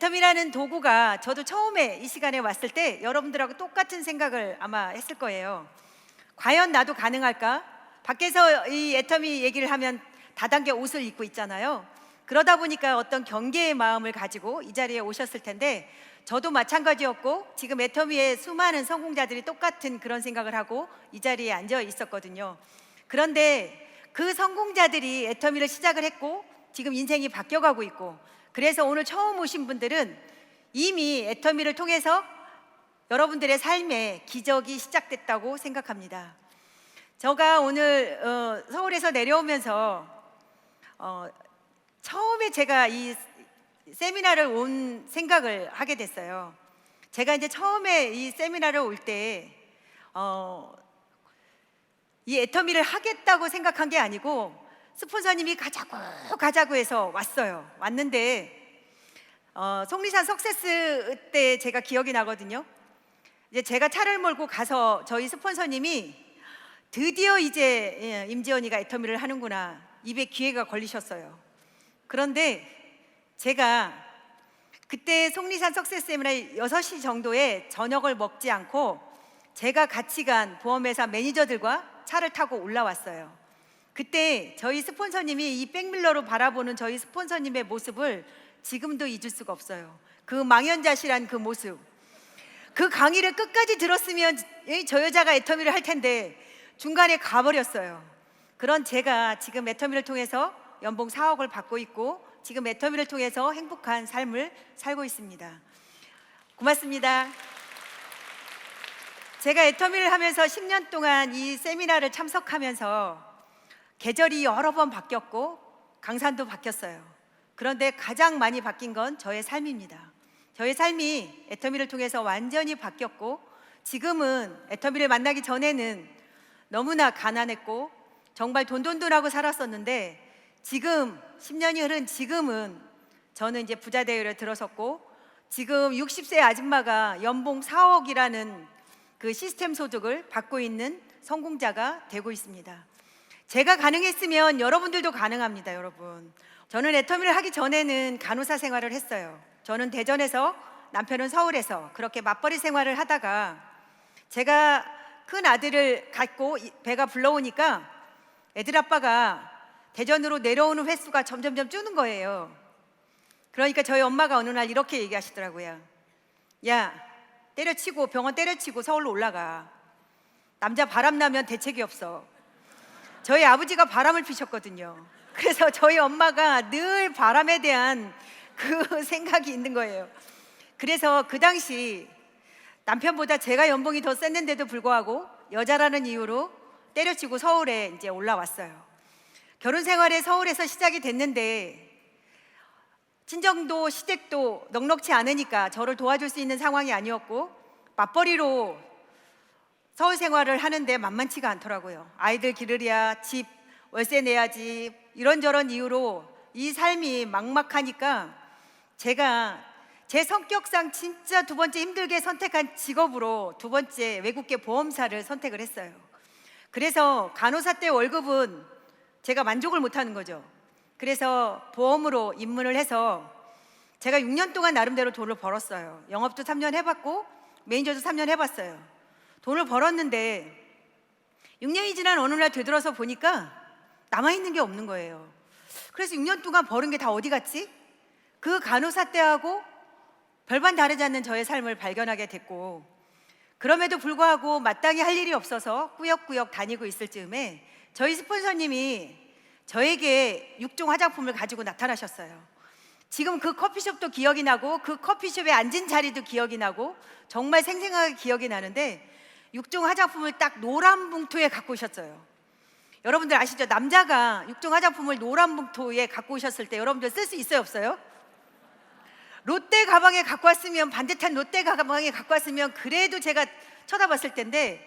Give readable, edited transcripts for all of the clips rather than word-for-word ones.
애텀이라는 도구가 저도 처음에 이 시간에 왔을 때 여러분들하고 똑같은 생각을 아마 했을 거예요. 과연 나도 가능할까? 밖에서 이 애텀이 얘기를 하면 다단계 옷을 입고 있잖아요. 그러다 보니까 어떤 경계의 마음을 가지고 이 자리에 오셨을 텐데, 저도 마찬가지였고 지금 애터미의 수많은 성공자들이 똑같은 그런 생각을 하고 이 자리에 앉아 있었거든요. 그런데 그 성공자들이 애터미를 시작을 했고 지금 인생이 바뀌어가고 있고, 그래서 오늘 처음 오신 분들은 이미 애터미를 통해서 여러분들의 삶에 기적이 시작됐다고 생각합니다. 제가 오늘 서울에서 내려오면서 처음에 제가 이 세미나를 온 생각을 하게 됐어요. 제가 이제 처음에 이 세미나를 올 때 이 애터미를 하겠다고 생각한 게 아니고 스폰서님이 가자고 해서 왔는데 속리산 석세스 때 제가 기억이 나거든요. 이제 제가 차를 몰고 가서 저희 스폰서님이 드디어 이제 임지연이가 애터미를 하는구나, 입에 기회가 걸리셨어요. 그런데 제가 그때 속리산 석세스 세미나에 6시 정도에 저녁을 먹지 않고 제가 같이 간 보험회사 매니저들과 차를 타고 올라왔어요. 그때 저희 스폰서님이 이 백밀러로 바라보는 저희 스폰서님의 모습을 지금도 잊을 수가 없어요. 그 망연자실한 그 모습, 그 강의를 끝까지 들었으면 저 여자가 애터미를 할 텐데 중간에 가버렸어요. 그런 제가 지금 애터미를 통해서 연봉 4억을 받고 있고 지금 애터미를 통해서 행복한 삶을 살고 있습니다. 고맙습니다. 제가 애터미를 하면서 10년 동안 이 세미나를 참석하면서 계절이 여러 번 바뀌었고 강산도 바뀌었어요. 그런데 가장 많이 바뀐 건 저의 삶입니다. 저의 삶이 애터미를 통해서 완전히 바뀌었고, 지금은 애터미를 만나기 전에는 너무나 가난했고 정말 돈돈돈하고 살았었는데, 지금 10년이 흐른 지금은 저는 이제 부자 대열에 들어섰고 지금 60세 아줌마가 연봉 4억이라는 그 시스템 소득을 받고 있는 성공자가 되고 있습니다. 제가 가능했으면 여러분들도 가능합니다. 여러분, 저는 애터미를 하기 전에는 간호사 생활을 했어요. 저는 대전에서, 남편은 서울에서 그렇게 맞벌이 생활을 하다가 제가 큰 아들을 갖고 배가 불러오니까 애들 아빠가 대전으로 내려오는 횟수가 점점점 주는 거예요. 그러니까 저희 엄마가 어느 날 이렇게 얘기하시더라고요. 야, 때려치고 병원 때려치고 서울로 올라가. 남자 바람 나면 대책이 없어. 저희 아버지가 바람을 피셨거든요. 그래서 저희 엄마가 늘 바람에 대한 그 생각이 있는 거예요. 그래서 그 당시 남편보다 제가 연봉이 더 셌는데도 불구하고 여자라는 이유로 때려치고 서울에 이제 올라왔어요. 결혼 생활에 서울에서 시작이 됐는데 친정도 시댁도 넉넉치 않으니까 저를 도와줄 수 있는 상황이 아니었고, 맞벌이로 서울 생활을 하는데 만만치가 않더라고요. 아이들 기르랴, 집 월세 내야지, 이런저런 이유로 이 삶이 막막하니까 제가 제 성격상 진짜 두 번째 힘들게 선택한 직업으로 두 번째 외국계 보험사를 선택을 했어요. 그래서 간호사 때 월급은 제가 만족을 못하는 거죠. 그래서 보험으로 입문을 해서 제가 6년 동안 나름대로 돈을 벌었어요. 영업도 3년 해봤고 매니저도 3년 해봤어요. 돈을 벌었는데 6년이 지난 어느 날 되돌아서 보니까 남아있는 게 없는 거예요. 그래서 6년 동안 벌은 게 다 어디 갔지? 그 간호사 때하고 별반 다르지 않는 저의 삶을 발견하게 됐고, 그럼에도 불구하고 마땅히 할 일이 없어서 꾸역꾸역 다니고 있을 즈음에 저희 스폰서님이 저에게 6종 화장품을 가지고 나타나셨어요. 지금 그 커피숍도 기억이 나고 그 커피숍에 앉은 자리도 기억이 나고 정말 생생하게 기억이 나는데, 6종 화장품을 딱 노란 봉투에 갖고 오셨어요. 여러분들 아시죠? 남자가 6종 화장품을 노란 봉투에 갖고 오셨을 때 여러분들 쓸 수 있어요, 없어요? 롯데 가방에 갖고 왔으면, 반듯한 롯데 가방에 갖고 왔으면 그래도 제가 쳐다봤을 텐데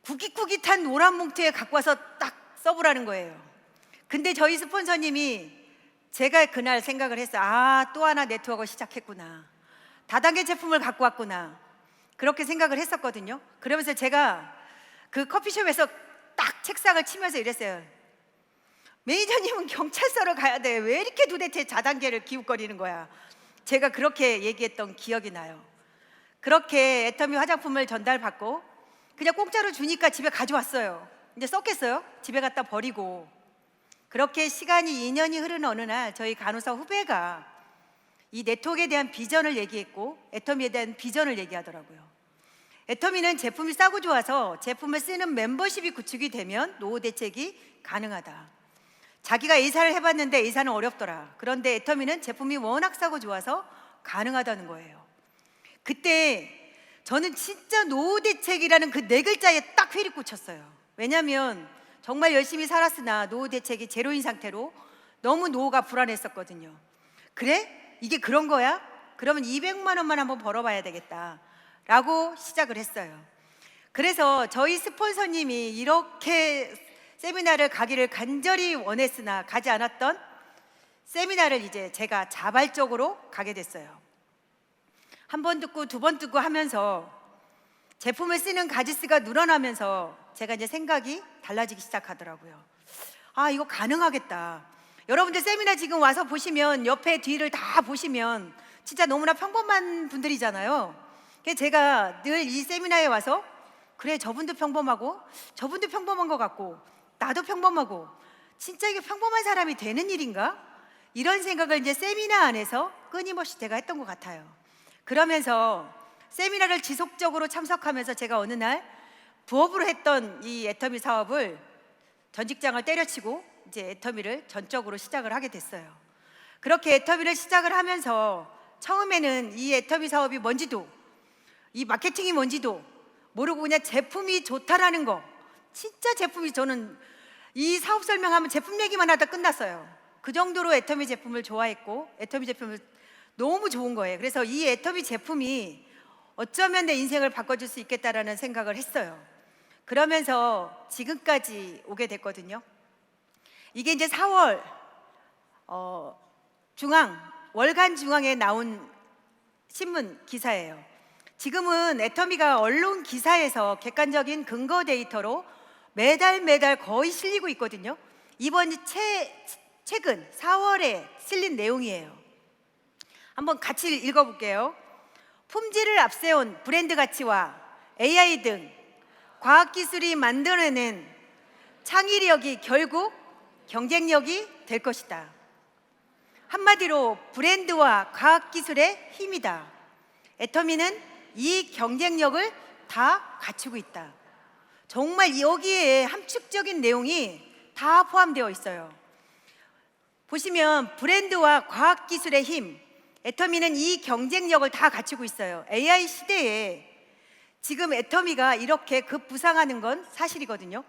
구깃구깃한 노란 봉투에 갖고 와서 딱 써보라는 거예요. 근데 저희 스폰서님이, 제가 그날 생각을 했어요. 아, 또 하나 네트워크 시작했구나. 다단계 제품을 갖고 왔구나. 그렇게 생각을 했었거든요. 그러면서 제가 그 커피숍에서 딱 책상을 치면서 이랬어요. 매니저님은 경찰서로 가야 돼. 왜 이렇게 도대체 자단계를 기웃거리는 거야? 제가 그렇게 얘기했던 기억이 나요. 그렇게 애터미 화장품을 전달받고 그냥 공짜로 주니까 집에 가져왔어요. 이제 썼겠어요? 집에 갖다 버리고. 그렇게 시간이 2년이 흐른 어느 날 저희 간호사 후배가 이 네트워크에 대한 비전을 얘기했고 애터미에 대한 비전을 얘기하더라고요. 애터미는 제품이 싸고 좋아서 제품을 쓰는 멤버십이 구축이 되면 노후 대책이 가능하다. 자기가 A사를 해봤는데 A사는 어렵더라. 그런데 애터미는 제품이 워낙 싸고 좋아서 가능하다는 거예요. 그때 저는 진짜 노후 대책이라는 그 네 글자에 딱 회를 꽂혔어요. 왜냐하면 정말 열심히 살았으나 노후 대책이 제로인 상태로 너무 노후가 불안했었거든요. 그래? 이게 그런 거야? 그러면 200만 원만 한번 벌어봐야 되겠다 라고 시작을 했어요. 그래서 저희 스폰서님이 이렇게 세미나를 가기를 간절히 원했으나 가지 않았던 세미나를 이제 제가 자발적으로 가게 됐어요. 한 번 듣고 두 번 듣고 하면서 제품을 쓰는 가지수가 늘어나면서 제가 이제 생각이 달라지기 시작하더라고요. 아, 이거 가능하겠다. 여러분들 세미나 지금 와서 보시면 옆에 뒤를 다 보시면 진짜 너무나 평범한 분들이잖아요. 그래서 제가 늘 이 세미나에 와서 그래, 저분도 평범하고 저분도 평범한 것 같고 나도 평범하고 진짜 이게 평범한 사람이 되는 일인가? 이런 생각을 이제 세미나 안에서 끊임없이 제가 했던 것 같아요. 그러면서 세미나를 지속적으로 참석하면서 제가 어느 날 부업으로 했던 이 애터미 사업을 전 직장을 때려치고 이제 애터미를 전적으로 시작을 하게 됐어요. 그렇게 애터미를 시작을 하면서 처음에는 이 애터미 사업이 뭔지도 이 마케팅이 뭔지도 모르고 그냥 제품이 좋다라는 거, 진짜 제품이, 저는 이 사업 설명하면 제품 얘기만 하다 끝났어요. 그 정도로 애터미 제품을 좋아했고 애터미 제품을 너무 좋은 거예요. 그래서 이 애터미 제품이 어쩌면 내 인생을 바꿔줄 수 있겠다라는 생각을 했어요. 그러면서 지금까지 오게 됐거든요. 이게 이제 4월 월간 중앙에 나온 신문 기사예요. 지금은 애터미가 언론 기사에서 객관적인 근거 데이터로 매달 거의 실리고 있거든요. 이번 최근 4월에 실린 내용이에요. 한번 같이 읽어볼게요. 품질을 앞세운 브랜드 가치와 AI 등 과학기술이 만들어낸 창의력이 결국 경쟁력이 될 것이다. 한마디로 브랜드와 과학기술의 힘이다. 애터미는 이 경쟁력을 다 갖추고 있다. 정말 여기에 함축적인 내용이 다 포함되어 있어요. 보시면 브랜드와 과학기술의 힘, 애터미는 이 경쟁력을 다 갖추고 있어요. AI 시대에 지금 애터미가 이렇게 급부상하는 건 사실이거든요.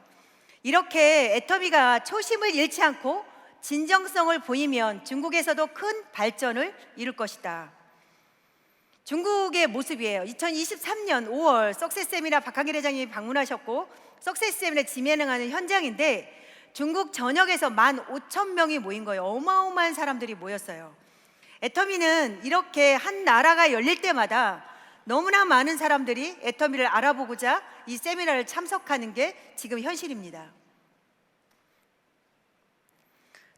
이렇게 애터미가 초심을 잃지 않고 진정성을 보이면 중국에서도 큰 발전을 이룰 것이다. 중국의 모습이에요. 2023년 5월 석세스 세미나 박한길 회장님이 방문하셨고 석세스 세미나 진행하는 현장인데 중국 전역에서 15,000명이 모인 거예요. 어마어마한 사람들이 모였어요. 애터미는 이렇게 한 나라가 열릴 때마다 너무나 많은 사람들이 애터미를 알아보고자 이 세미나를 참석하는 게 지금 현실입니다.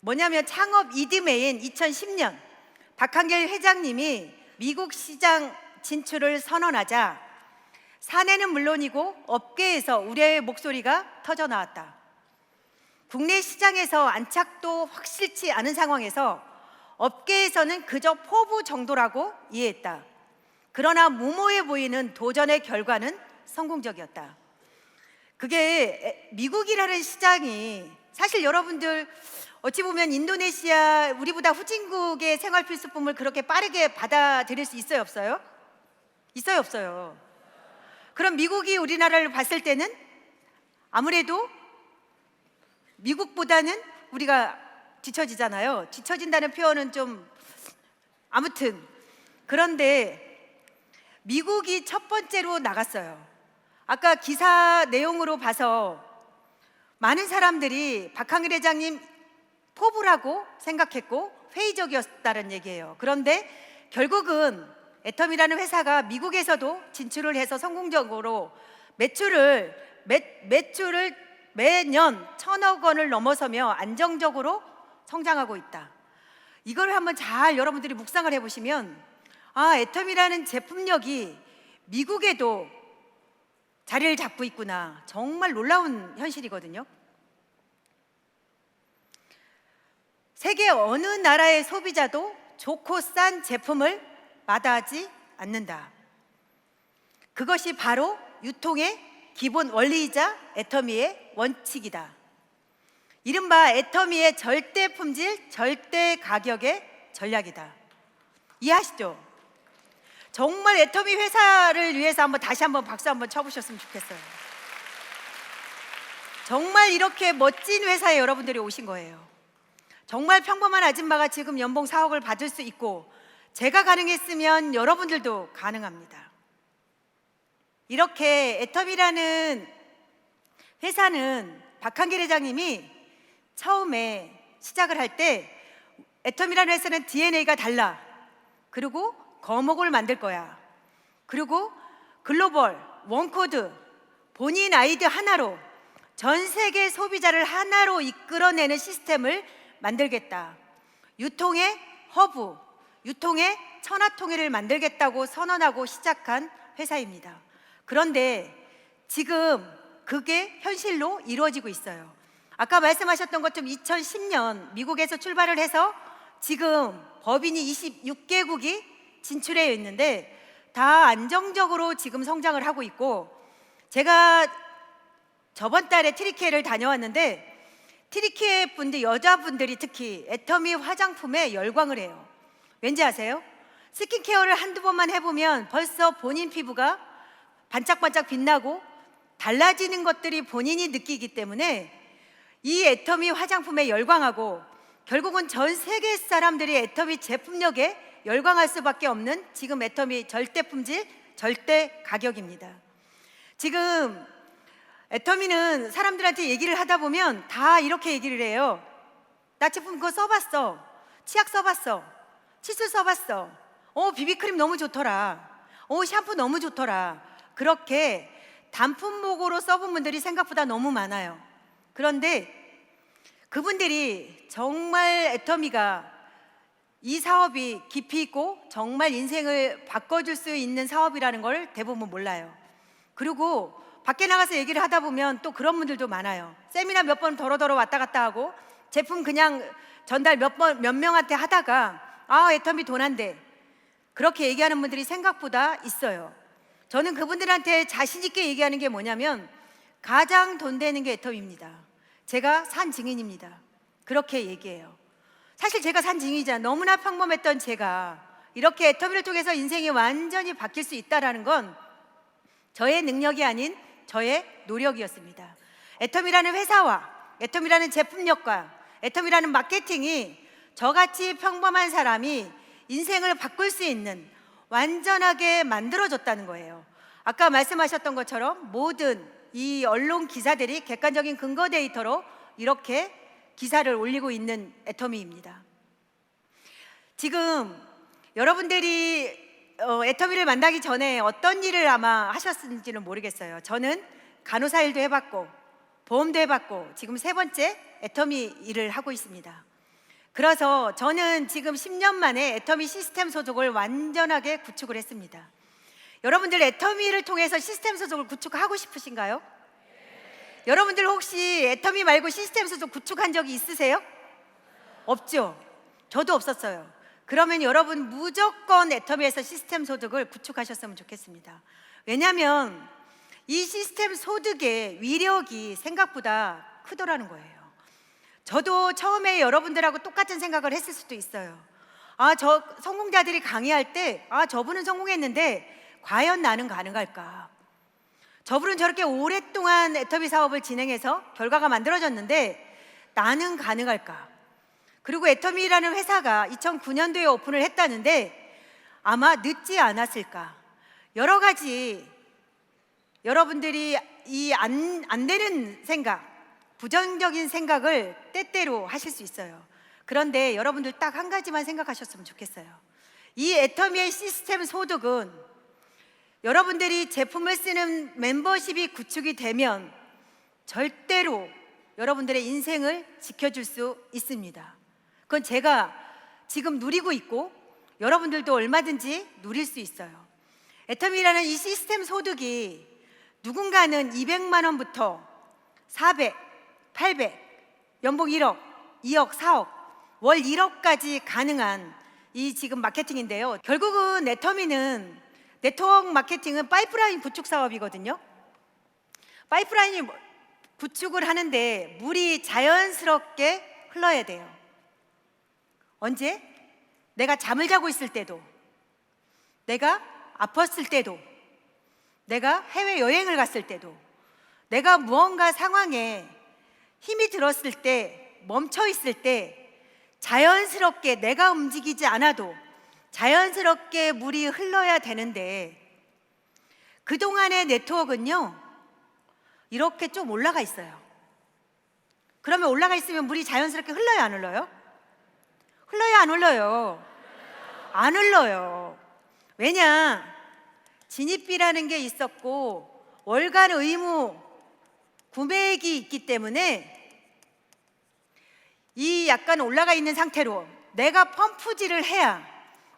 뭐냐면 창업 이듬해인 2010년 박한길 회장님이 미국 시장 진출을 선언하자 사내는 물론이고 업계에서 우려의 목소리가 터져 나왔다. 국내 시장에서 안착도 확실치 않은 상황에서 업계에서는 그저 포부 정도라고 이해했다. 그러나 무모해 보이는 도전의 결과는 성공적이었다. 그게 미국이라는 시장이 사실 여러분들 어찌 보면 인도네시아 우리보다 후진국의 생활 필수품을 그렇게 빠르게 받아들일 수 있어요, 없어요? 있어요, 없어요? 그럼 미국이 우리나라를 봤을 때는 아무래도 미국보다는 우리가 뒤처지잖아요. 뒤처진다는 표현은 좀 아무튼 그런데 미국이 첫 번째로 나갔어요. 아까 기사 내용으로 봐서 많은 사람들이 박한길 회장님 포부라고 생각했고 회의적이었다는 얘기예요. 그런데 결국은 애터미라는 회사가 미국에서도 진출을 해서 성공적으로 매출을 매년 1,000억 원을 넘어서며 안정적으로 성장하고 있다. 이걸 한번 잘 여러분들이 묵상을 해보시면 애텀이라는 제품력이 미국에도 자리를 잡고 있구나. 정말 놀라운 현실이거든요. 세계 어느 나라의 소비자도 좋고 싼 제품을 마다하지 않는다. 그것이 바로 유통의 기본 원리이자 애터미의 원칙이다. 이른바 애터미의 절대 품질, 절대 가격의 전략이다. 이해하시죠? 정말 애터미 회사를 위해서 다시 한번 박수 한번 쳐보셨으면 좋겠어요. 정말 이렇게 멋진 회사에 여러분들이 오신 거예요. 정말 평범한 아줌마가 지금 연봉 4억을 받을 수 있고, 제가 가능했으면 여러분들도 가능합니다. 이렇게 애텀이라는 회사는 박한길 회장님이 처음에 시작을 할 때 애텀이라는 회사는 DNA가 달라. 그리고 거목을 만들 거야. 그리고 글로벌 원코드, 본인 아이디어 하나로 전 세계 소비자를 하나로 이끌어내는 시스템을 만들겠다. 유통의 허브, 유통의 천하통일을 만들겠다고 선언하고 시작한 회사입니다. 그런데 지금 그게 현실로 이루어지고 있어요. 아까 말씀하셨던 것처럼 2010년 미국에서 출발을 해서 지금 법인이 26개국이 진출해 있는데 다 안정적으로 지금 성장을 하고 있고, 제가 저번 달에 트리키에를 다녀왔는데 트리키에 분들, 여자분들이 특히 애터미 화장품에 열광을 해요. 왠지 아세요? 스킨케어를 한두 번만 해보면 벌써 본인 피부가 반짝반짝 빛나고 달라지는 것들이 본인이 느끼기 때문에 이 애터미 화장품에 열광하고, 결국은 전 세계 사람들이 애터미 제품력에 열광할 수밖에 없는 지금 애터미 절대 품질, 절대 가격입니다. 지금 애터미는 사람들한테 얘기를 하다 보면 다 이렇게 얘기를 해요. 나 제품 그거 써봤어. 치약 써봤어. 칫솔 써봤어. 비비크림 너무 좋더라. 샴푸 너무 좋더라. 그렇게 단품목으로 써본 분들이 생각보다 너무 많아요. 그런데 그분들이 정말 애터미가 이 사업이 깊이 있고 정말 인생을 바꿔줄 수 있는 사업이라는 걸 대부분 몰라요. 그리고 밖에 나가서 얘기를 하다 보면 또 그런 분들도 많아요. 세미나 몇 번 더러더러 왔다 갔다 하고 제품 그냥 전달 몇 명한테 하다가 애터미 돈 안 돼, 그렇게 얘기하는 분들이 생각보다 있어요. 저는 그분들한테 자신 있게 얘기하는 게 뭐냐면, 가장 돈 되는 게 애터미입니다. 제가 산 증인입니다. 그렇게 얘기해요. 사실 제가 산 증인이자 너무나 평범했던 제가 이렇게 애터미를 통해서 인생이 완전히 바뀔 수 있다는 건 저의 능력이 아닌 저의 노력이었습니다. 애터미라는 회사와 애터미라는 제품력과 애터미라는 마케팅이 저같이 평범한 사람이 인생을 바꿀 수 있는 완전하게 만들어졌다는 거예요. 아까 말씀하셨던 것처럼 모든 이 언론 기사들이 객관적인 근거 데이터로 이렇게 기사를 올리고 있는 애터미입니다. 지금 여러분들이 애터미를 만나기 전에 어떤 일을 아마 하셨는지는 모르겠어요. 저는 간호사 일도 해봤고 보험도 해봤고 지금 3번째 애터미 일을 하고 있습니다. 그래서 저는 지금 10년 만에 애터미 시스템 소속을 완전하게 구축을 했습니다. 여러분들 애터미를 통해서 시스템 소속을 구축하고 싶으신가요? 여러분들 혹시 애터미 말고 시스템 소속 구축한 적이 있으세요? 없죠? 저도 없었어요. 그러면 여러분 무조건 애터미에서 시스템 소득을 구축하셨으면 좋겠습니다. 왜냐하면 이 시스템 소득의 위력이 생각보다 크더라는 거예요. 저도 처음에 여러분들하고 똑같은 생각을 했을 수도 있어요. 저 성공자들이 강의할 때 저분은 성공했는데 과연 나는 가능할까? 저분은 저렇게 오랫동안 애터미 사업을 진행해서 결과가 만들어졌는데 나는 가능할까? 그리고 애터미라는 회사가 2009년도에 오픈을 했다는데 아마 늦지 않았을까? 여러 가지 여러분들이 이 안 되는 생각, 부정적인 생각을 때때로 하실 수 있어요. 그런데 여러분들 딱 한 가지만 생각하셨으면 좋겠어요. 이 애터미의 시스템 소득은 여러분들이 제품을 쓰는 멤버십이 구축이 되면 절대로 여러분들의 인생을 지켜줄 수 있습니다. 그건 제가 지금 누리고 있고 여러분들도 얼마든지 누릴 수 있어요. 애터미라는 이 시스템 소득이 누군가는 200만 원부터 400, 800, 연봉 1억, 2억, 4억, 월 1억까지 가능한 이 지금 마케팅인데요. 결국은 애터미는 네트워크 마케팅은 파이프라인 구축 사업이거든요. 파이프라인이 구축을 하는데 물이 자연스럽게 흘러야 돼요. 언제? 내가 잠을 자고 있을 때도, 내가 아팠을 때도, 내가 해외여행을 갔을 때도, 내가 무언가 상황에 힘이 들었을 때, 멈춰 있을 때 자연스럽게 내가 움직이지 않아도 자연스럽게 물이 흘러야 되는데, 그동안의 네트워크는요 이렇게 좀 올라가 있어요. 그러면 올라가 있으면 물이 자연스럽게 흘러요, 안 흘러요? 흘러요, 안 흘러요? 안 흘러요. 왜냐? 진입비라는 게 있었고 월간 의무 구매액이 있기 때문에 이 약간 올라가 있는 상태로 내가 펌프질을 해야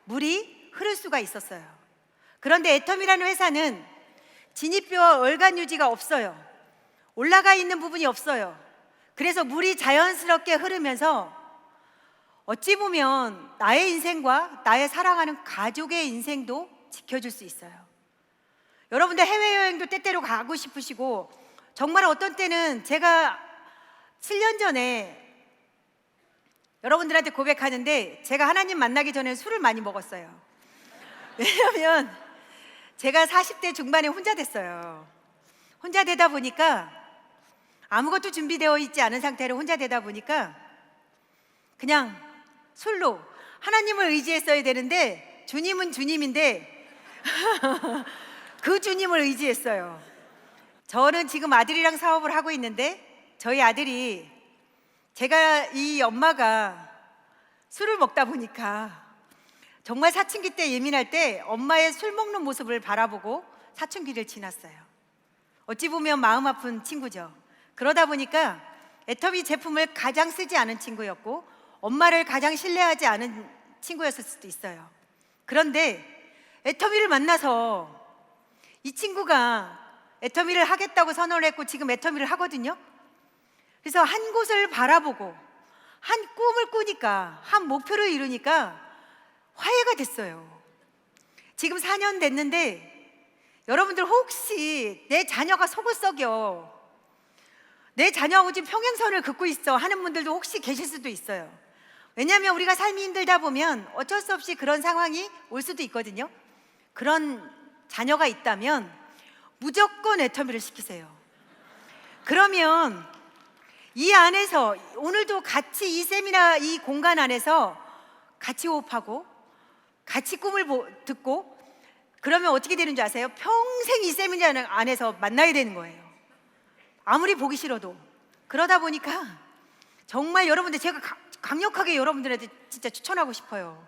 물이 흐를 수가 있었어요. 그런데 애터미라는 회사는 진입비와 월간 유지가 없어요. 올라가 있는 부분이 없어요. 그래서 물이 자연스럽게 흐르면서 어찌 보면 나의 인생과 나의 사랑하는 가족의 인생도 지켜줄 수 있어요. 여러분들 해외여행도 때때로 가고 싶으시고, 정말 어떤 때는 제가 7년 전에 여러분들한테 고백하는데, 제가 하나님 만나기 전에 술을 많이 먹었어요. 왜냐하면 제가 40대 중반에 혼자 됐어요. 혼자 되다 보니까, 아무것도 준비되어 있지 않은 상태로 혼자 되다 보니까 그냥 술로 하나님을 의지했어야 되는데, 주님은 주님인데 그 주님을 의지했어요. 저는 지금 아들이랑 사업을 하고 있는데, 저희 아들이, 제가 이 엄마가 술을 먹다 보니까 정말 사춘기 때 예민할 때 엄마의 술 먹는 모습을 바라보고 사춘기를 지났어요. 어찌 보면 마음 아픈 친구죠. 그러다 보니까 애터미 제품을 가장 쓰지 않은 친구였고 엄마를 가장 신뢰하지 않은 친구였을 수도 있어요. 그런데 애터미를 만나서 이 친구가 애터미를 하겠다고 선언을 했고 지금 애터미를 하거든요. 그래서 한 곳을 바라보고 한 꿈을 꾸니까, 한 목표를 이루니까 화해가 됐어요. 지금 4년 됐는데, 여러분들 혹시 내 자녀가 속을 썩여, 내 자녀하고 지금 평행선을 긋고 있어 하는 분들도 혹시 계실 수도 있어요. 왜냐하면 우리가 삶이 힘들다 보면 어쩔 수 없이 그런 상황이 올 수도 있거든요. 그런 자녀가 있다면 무조건 애터미를 시키세요. 그러면 이 안에서 오늘도 같이 이 세미나 이 공간 안에서 같이 호흡하고 같이 꿈을 듣고, 그러면 어떻게 되는 줄 아세요? 평생 이 세미나 안에서 만나야 되는 거예요. 아무리 보기 싫어도. 그러다 보니까 정말 여러분들, 제가 강력하게 여러분들한테 진짜 추천하고 싶어요.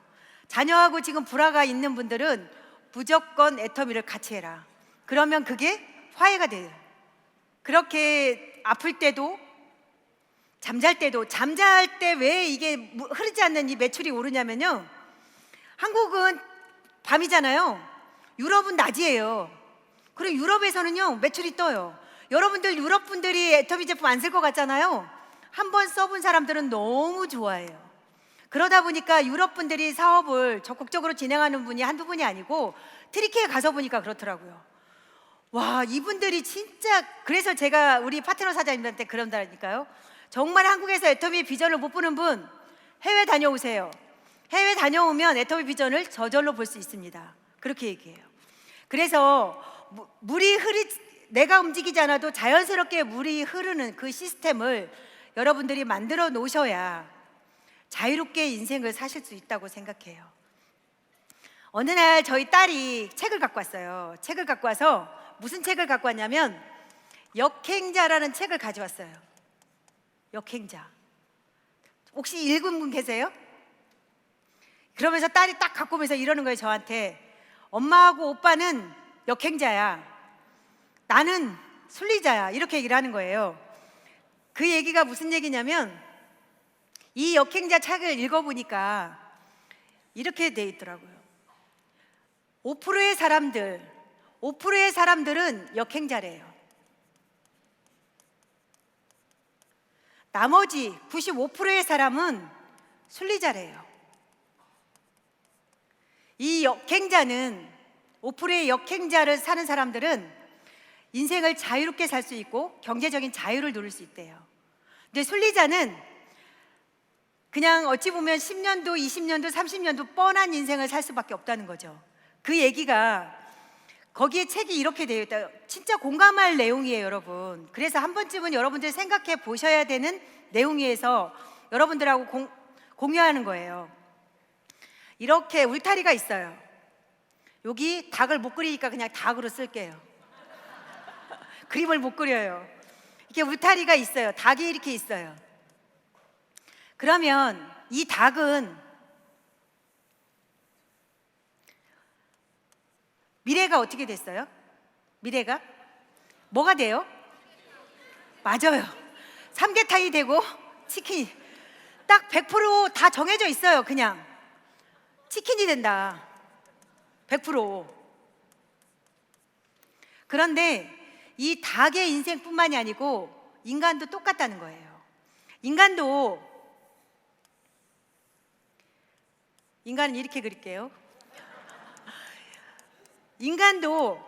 자녀하고 지금 불화가 있는 분들은 무조건 애터미를 같이 해라. 그러면 그게 화해가 돼요. 그렇게 아플 때도, 잠잘 때도, 잠잘 때 왜 이게 흐르지 않는 이 매출이 오르냐면요, 한국은 밤이잖아요. 유럽은 낮이에요. 그리고 유럽에서는요 매출이 떠요. 여러분들 유럽 분들이 애터미 제품 안 쓸 것 같잖아요. 한번 써본 사람들은 너무 좋아해요. 그러다 보니까 유럽 분들이 사업을 적극적으로 진행하는 분이 한두 분이 아니고, 트리키에 가서 보니까 그렇더라고요. 와, 이분들이 진짜, 그래서 제가 우리 파트너 사장님한테 그런다니까요. 정말 한국에서 애터미 비전을 못 보는 분, 해외 다녀오세요. 해외 다녀오면 애터미 비전을 저절로 볼 수 있습니다. 그렇게 얘기해요. 그래서 내가 움직이지 않아도 자연스럽게 물이 흐르는 그 시스템을 여러분들이 만들어 놓으셔야 자유롭게 인생을 사실 수 있다고 생각해요. 어느 날 저희 딸이 책을 갖고 왔어요. 책을 갖고 와서, 무슨 책을 갖고 왔냐면 역행자라는 책을 가져왔어요. 역행자. 혹시 읽은 분 계세요? 그러면서 딸이 딱 갖고 오면서 이러는 거예요, 저한테. 엄마하고 오빠는 역행자야, 나는 순리자야, 이렇게 얘기를 하는 거예요. 그 얘기가 무슨 얘기냐면, 이 역행자 책을 읽어보니까 이렇게 돼 있더라고요. 5%의 사람들, 5%의 사람들은 역행자래요. 나머지 95%의 사람은 순리자래요. 이 역행자는 5%의 역행자를 사는 사람들은 인생을 자유롭게 살 수 있고 경제적인 자유를 누릴 수 있대요. 근데 순리자는 그냥 어찌 보면 10년도, 20년도, 30년도 뻔한 인생을 살 수밖에 없다는 거죠. 그 얘기가 거기에 책이 이렇게 되어 있다. 진짜 공감할 내용이에요, 여러분. 그래서 한 번쯤은 여러분들 생각해 보셔야 되는 내용이어서 여러분들하고 공유하는 거예요. 이렇게 울타리가 있어요. 여기 닭을 못 그리니까 그냥 닭으로 쓸게요. 그림을 못 그려요. 이렇게 울타리가 있어요. 닭이 이렇게 있어요. 그러면 이 닭은 미래가 어떻게 됐어요? 미래가 뭐가 돼요? 맞아요. 삼계탕이 되고 치킨이 딱 100% 정해져 있어요. 그냥 치킨이 된다. 100%. 그런데 이 닭의 인생뿐만이 아니고 인간도 똑같다는 거예요. 인간은 이렇게 그릴게요. 인간도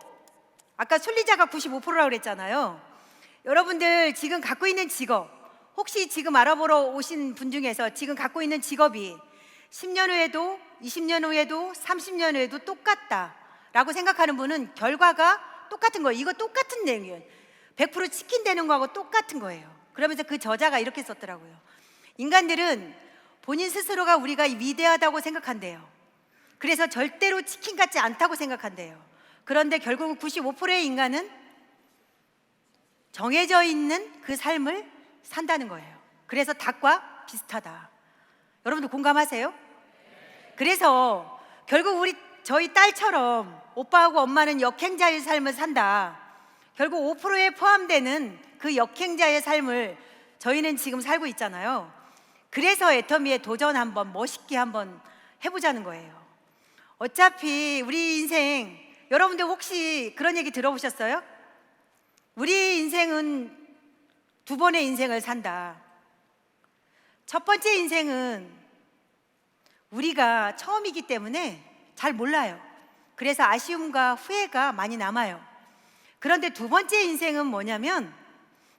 아까 순리자가 95%라고 그랬잖아요. 여러분들 지금 갖고 있는 직업, 혹시 지금 알아보러 오신 분 중에서 지금 갖고 있는 직업이 10년 후에도 20년 후에도 30년 후에도 똑같다라고 생각하는 분은 결과가 똑같은 거예요. 이거 똑같은 내용이에요. 100% 치킨 되는 거하고 똑같은 거예요. 그러면서 그 저자가 이렇게 썼더라고요. 인간들은 본인 스스로가 우리가 위대하다고 생각한대요. 그래서 절대로 치킨 같지 않다고 생각한대요. 그런데 결국 95%의 인간은 정해져 있는 그 삶을 산다는 거예요. 그래서 닭과 비슷하다. 여러분들 공감하세요? 그래서 결국 저희 딸처럼 오빠하고 엄마는 역행자의 삶을 산다. 결국 5%에 포함되는 그 역행자의 삶을 저희는 지금 살고 있잖아요. 그래서 애터미에 도전 한번 멋있게 한번 해보자는 거예요. 어차피 우리 인생, 여러분들 혹시 그런 얘기 들어보셨어요? 우리 인생은 두 번의 인생을 산다. 첫 번째 인생은 우리가 처음이기 때문에 잘 몰라요. 그래서 아쉬움과 후회가 많이 남아요. 그런데 두 번째 인생은 뭐냐면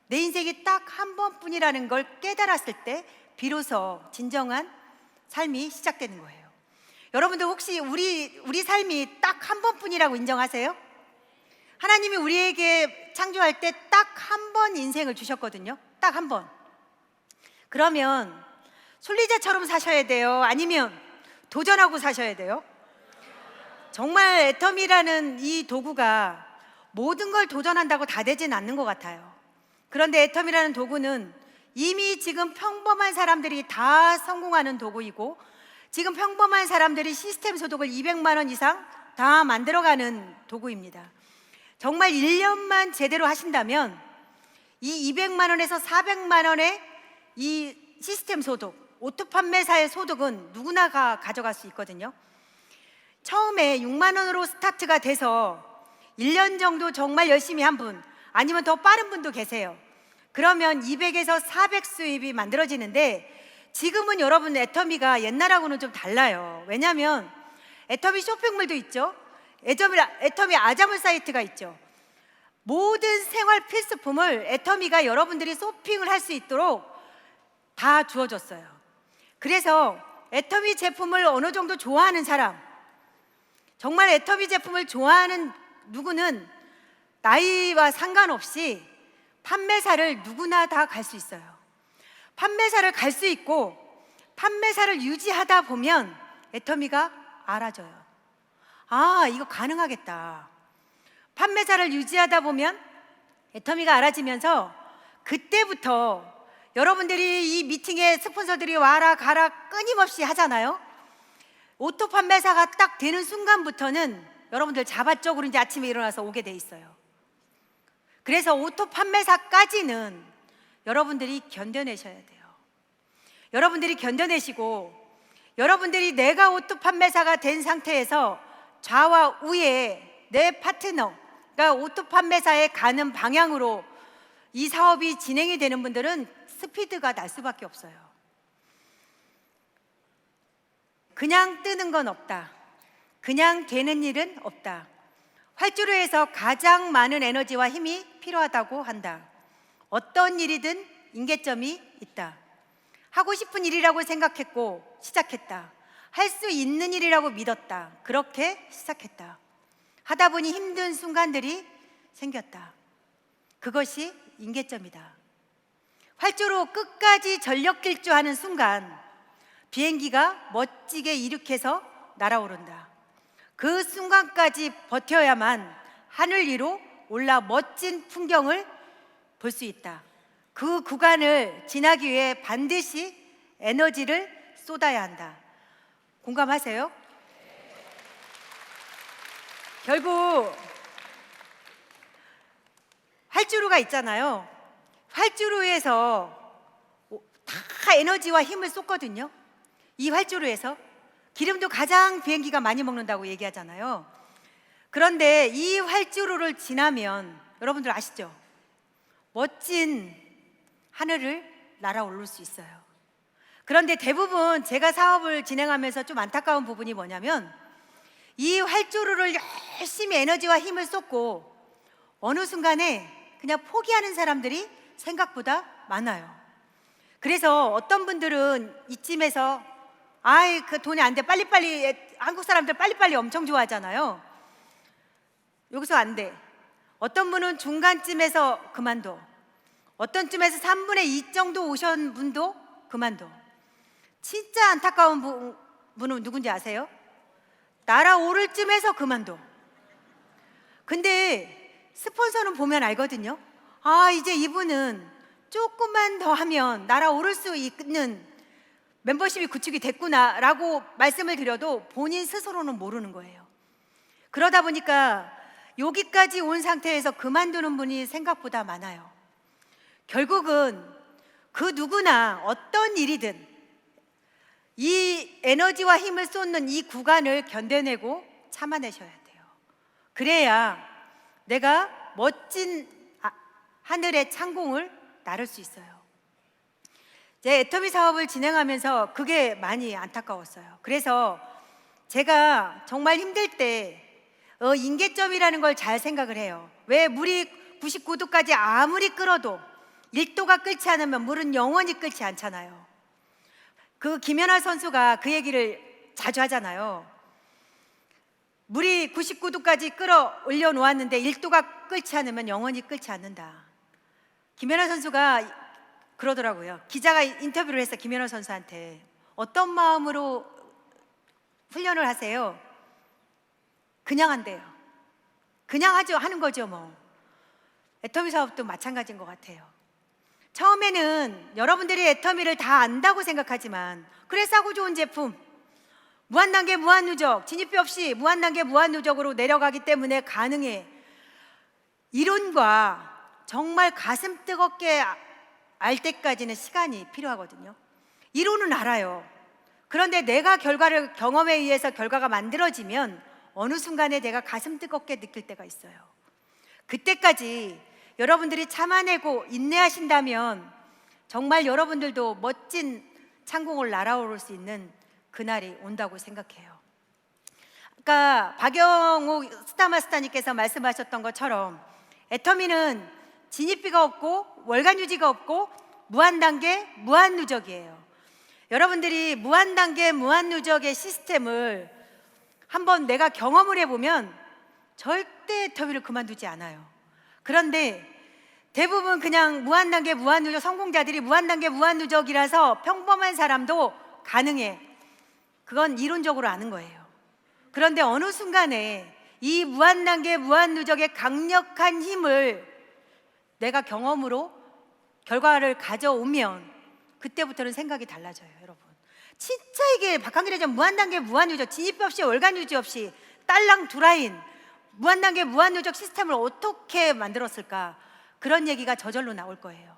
내 인생이 딱 한 번뿐이라는 걸 깨달았을 때 비로소 진정한 삶이 시작되는 거예요. 여러분들 혹시 우리 삶이 딱 한 번뿐이라고 인정하세요? 하나님이 우리에게 창조할 때 딱 한 번 인생을 주셨거든요. 딱 한 번. 그러면 순리자처럼 사셔야 돼요? 아니면 도전하고 사셔야 돼요? 정말 애터미라는 이 도구가 모든 걸 도전한다고 다 되진 않는 것 같아요. 그런데 애터미라는 도구는 이미 지금 평범한 사람들이 다 성공하는 도구이고, 지금 평범한 사람들이 시스템 소득을 200만 원 이상 다 만들어가는 도구입니다. 정말 1년만 제대로 하신다면 이 200만 원에서 400만 원의 이 시스템 소득, 오토 판매사의 소득은 누구나 가져갈 수 있거든요. 처음에 6만 원으로 스타트가 돼서 1년 정도 정말 열심히 한 분, 아니면 더 빠른 분도 계세요. 그러면 200에서 400 수입이 만들어지는데, 지금은 여러분 애터미가 옛날하고는 좀 달라요. 왜냐하면 애터미 쇼핑몰도 있죠. 애터미 아자몰 사이트가 있죠. 모든 생활 필수품을 애터미가 여러분들이 쇼핑을 할 수 있도록 다 주어졌어요. 그래서 애터미 제품을 어느 정도 좋아하는 사람, 정말 애터미 제품을 좋아하는 누구는 나이와 상관없이 판매사를 누구나 다 갈 수 있어요. 판매사를 갈 수 있고, 판매사를 유지하다 보면 애터미가 알아줘요. 아, 이거 가능하겠다. 판매사를 유지하다 보면 애터미가 알아지면서 그때부터 여러분들이 이 미팅에 스폰서들이 와라 가라 끊임없이 하잖아요. 오토 판매사가 딱 되는 순간부터는 여러분들 자발적으로 이제 아침에 일어나서 오게 돼 있어요. 그래서 오토 판매사까지는 여러분들이 견뎌내셔야 돼요. 여러분들이 견뎌내시고, 여러분들이 내가 오토 판매사가 된 상태에서 좌와 우에 내 파트너가 오토 판매사에 가는 방향으로 이 사업이 진행이 되는 분들은 스피드가 날 수밖에 없어요. 그냥 뜨는 건 없다. 그냥 되는 일은 없다. 활주로에서 가장 많은 에너지와 힘이 필요하다고 한다. 어떤 일이든 임계점이 있다. 하고 싶은 일이라고 생각했고 시작했다. 할 수 있는 일이라고 믿었다. 그렇게 시작했다. 하다 보니 힘든 순간들이 생겼다. 그것이 임계점이다. 활주로 끝까지 전력 질주하는 순간 비행기가 멋지게 이륙해서 날아오른다. 그 순간까지 버텨야만 하늘 위로 올라 멋진 풍경을 볼 수 있다. 그 구간을 지나기 위해 반드시 에너지를 쏟아야 한다. 공감하세요? 결국 활주로가 있잖아요. 활주로에서 다 에너지와 힘을 쏟거든요. 이 활주로에서 기름도 가장 비행기가 많이 먹는다고 얘기하잖아요. 그런데 이 활주로를 지나면 여러분들 아시죠? 멋진 하늘을 날아오를 수 있어요. 그런데 대부분 제가 사업을 진행하면서 좀 안타까운 부분이 뭐냐면 이 활주로를 열심히 에너지와 힘을 쏟고 어느 순간에 그냥 포기하는 사람들이 생각보다 많아요. 그래서 어떤 분들은 이쯤에서 아이 그 돈이 안 돼 빨리빨리 한국 사람들 빨리빨리 엄청 좋아하잖아요. 여기서 안 돼. 어떤 분은 중간쯤에서 그만둬. 어떤 쯤에서 3분의 2 정도 오신 분도 그만둬. 진짜 안타까운 분은 누군지 아세요? 날아오를 쯤에서 그만둬. 근데 스폰서는 보면 알거든요. 아 이제 이분은 조금만 더 하면 날아오를 수 있는 멤버십이 구축이 됐구나 라고 말씀을 드려도 본인 스스로는 모르는 거예요. 그러다 보니까 여기까지 온 상태에서 그만두는 분이 생각보다 많아요. 결국은 그 누구나 어떤 일이든 이 에너지와 힘을 쏟는 이 구간을 견뎌내고 참아내셔야 돼요. 그래야 내가 멋진 하늘의 창공을 나를 수 있어요. 제 애터미 사업을 진행하면서 그게 많이 안타까웠어요. 그래서 제가 정말 힘들 때 임계점이라는 걸 잘 생각을 해요. 왜 물이 99도까지 아무리 끓어도 1도가 끓지 않으면 물은 영원히 끓지 않잖아요. 그 김연아 선수가 그 얘기를 자주 하잖아요. 물이 99도까지 끌어올려 놓았는데 1도가 끓지 않으면 영원히 끓지 않는다. 김연아 선수가 그러더라고요. 기자가 인터뷰를 해서 김연아 선수한테 어떤 마음으로 훈련을 하세요? 그냥 한대요. 그냥 하는 거죠 뭐. 애터미 사업도 마찬가지인 것 같아요. 처음에는 여러분들이 애터미를 다 안다고 생각하지만 그래 싸고 좋은 제품 무한단계 무한누적 진입비 없이 무한단계 무한누적으로 내려가기 때문에 가능해. 이론과 정말 가슴 뜨겁게 알 때까지는 시간이 필요하거든요. 이론은 알아요. 그런데 내가 경험에 의해서 결과가 만들어지면 어느 순간에 내가 가슴 뜨겁게 느낄 때가 있어요. 그때까지 여러분들이 참아내고 인내하신다면 정말 여러분들도 멋진 창공을 날아오를 수 있는 그날이 온다고 생각해요. 아까 박영욱 스타마스터님께서 말씀하셨던 것처럼 애터미는 진입비가 없고 월간 유지가 없고 무한단계 무한누적이에요. 여러분들이 무한단계 무한누적의 시스템을 한번 내가 경험을 해보면 절대 애터미를 그만두지 않아요. 그런데 대부분 그냥 무한단계 무한누적 성공자들이 무한단계 무한누적이라서 평범한 사람도 가능해. 그건 이론적으로 아는 거예요. 그런데 어느 순간에 이 무한단계 무한누적의 강력한 힘을 내가 경험으로 결과를 가져오면 그때부터는 생각이 달라져요. 여러분 진짜 이게 박한길의 무한단계 무한누적 진입비 없이 월간 유지 없이 딸랑 두 라인 무한단계 무한누적 시스템을 어떻게 만들었을까? 그런 얘기가 저절로 나올 거예요.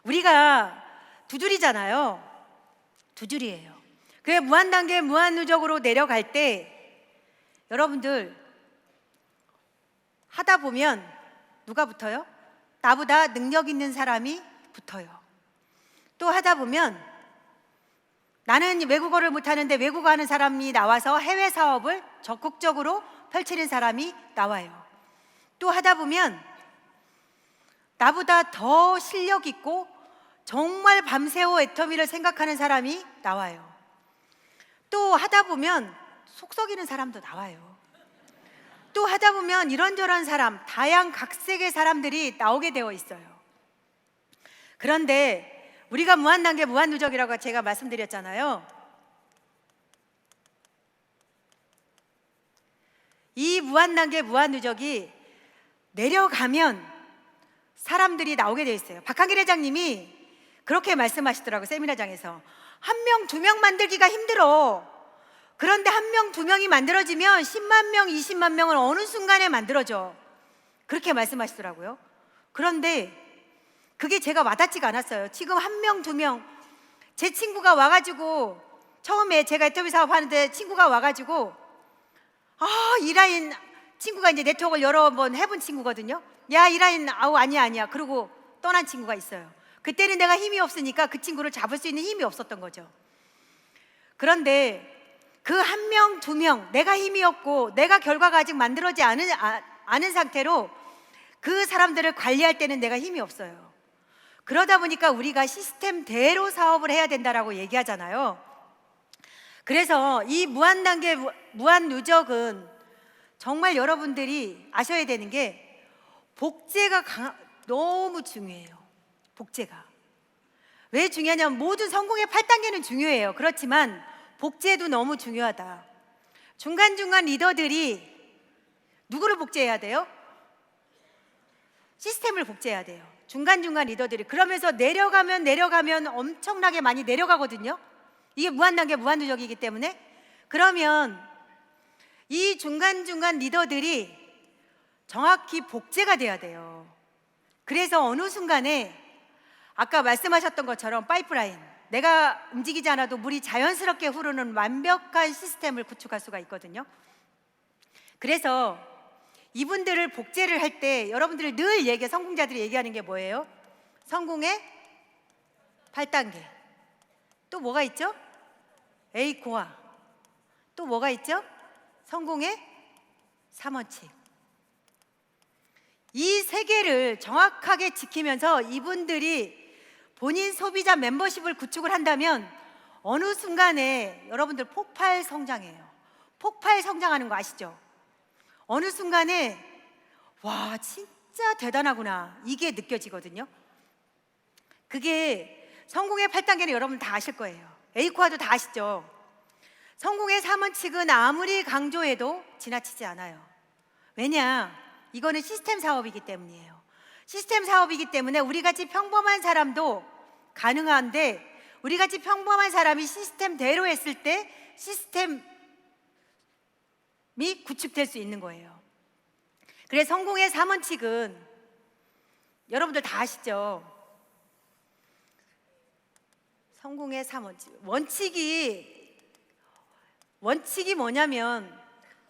우리가 두 줄이잖아요. 두 줄이에요. 그래, 무한단계 무한누적으로 내려갈 때 여러분들 하다 보면 누가 붙어요? 나보다 능력 있는 사람이 붙어요. 또 하다 보면 나는 외국어를 못하는데 외국어 하는 사람이 나와서 해외 사업을 적극적으로 펼치는 사람이 나와요. 또 하다 보면 나보다 더 실력 있고 정말 밤새워 애터미를 생각하는 사람이 나와요. 또 하다 보면 속 썩이는 사람도 나와요. 또 하다 보면 이런저런 사람, 다양각색의 사람들이 나오게 되어 있어요. 그런데 우리가 무한단계 무한누적이라고 제가 말씀드렸잖아요. 이 무한단계 무한누적이 내려가면 사람들이 나오게 되어 있어요. 박한길 회장님이 그렇게 말씀하시더라고요. 세미나장에서. 한 명, 두 명 만들기가 힘들어. 그런데 한 명, 두 명이 만들어지면 10만 명, 20만 명은 어느 순간에 만들어져. 그렇게 말씀하시더라고요. 그런데 그게 제가 와닿지가 않았어요. 지금 한 명, 두 명, 제 친구가 와가지고 처음에 제가 애터미 사업 하는데 친구가 와가지고 이 라인, 친구가 이제 네트워크를 여러 번 해본 친구거든요. 야, 이 라인 아니야 그러고 떠난 친구가 있어요. 그때는 내가 힘이 없으니까 그 친구를 잡을 수 있는 힘이 없었던 거죠. 그런데 그 한 명, 두 명, 내가 힘이 없고 내가 결과가 아직 만들어지지 않은 상태로 그 사람들을 관리할 때는 내가 힘이 없어요. 그러다 보니까 우리가 시스템대로 사업을 해야 된다라고 얘기하잖아요. 그래서 이 무한단계 무한누적은 정말 여러분들이 아셔야 되는 게 복제가 너무 중요해요. 복제가 왜 중요하냐면 모든 성공의 8단계는 중요해요. 그렇지만 복제도 너무 중요하다. 중간중간 리더들이 누구를 복제해야 돼요? 시스템을 복제해야 돼요. 중간중간 리더들이. 그러면서 내려가면 엄청나게 많이 내려가거든요. 이게 무한단계 무한누적이기 때문에. 그러면 이 중간중간 리더들이 정확히 복제가 돼야 돼요. 그래서 어느 순간에 아까 말씀하셨던 것처럼 파이프라인, 내가 움직이지 않아도 물이 자연스럽게 흐르는 완벽한 시스템을 구축할 수가 있거든요. 그래서 이분들을 복제를 할 때 여러분들이 늘 성공자들이 얘기하는 게 뭐예요? 성공의 8단계. 또 뭐가 있죠? A 코어. 또 뭐가 있죠? 성공의 3원칙. 이 세 개를 정확하게 지키면서 이분들이 본인 소비자 멤버십을 구축을 한다면 어느 순간에 여러분들 폭발 성장해요. 폭발 성장하는 거 아시죠? 어느 순간에 와, 진짜 대단하구나, 이게 느껴지거든요. 그게 성공의 8단계는 여러분 다 아실 거예요. A코어도 다 아시죠? 성공의 3원칙은 아무리 강조해도 지나치지 않아요. 왜냐? 이거는 시스템 사업이기 때문이에요. 시스템 사업이기 때문에 우리같이 평범한 사람도 가능한데, 우리같이 평범한 사람이 시스템대로 했을 때 시스템이 구축될 수 있는 거예요. 그래서 성공의 3원칙은 여러분들 다 아시죠? 성공의 3원칙. 원칙이 뭐냐면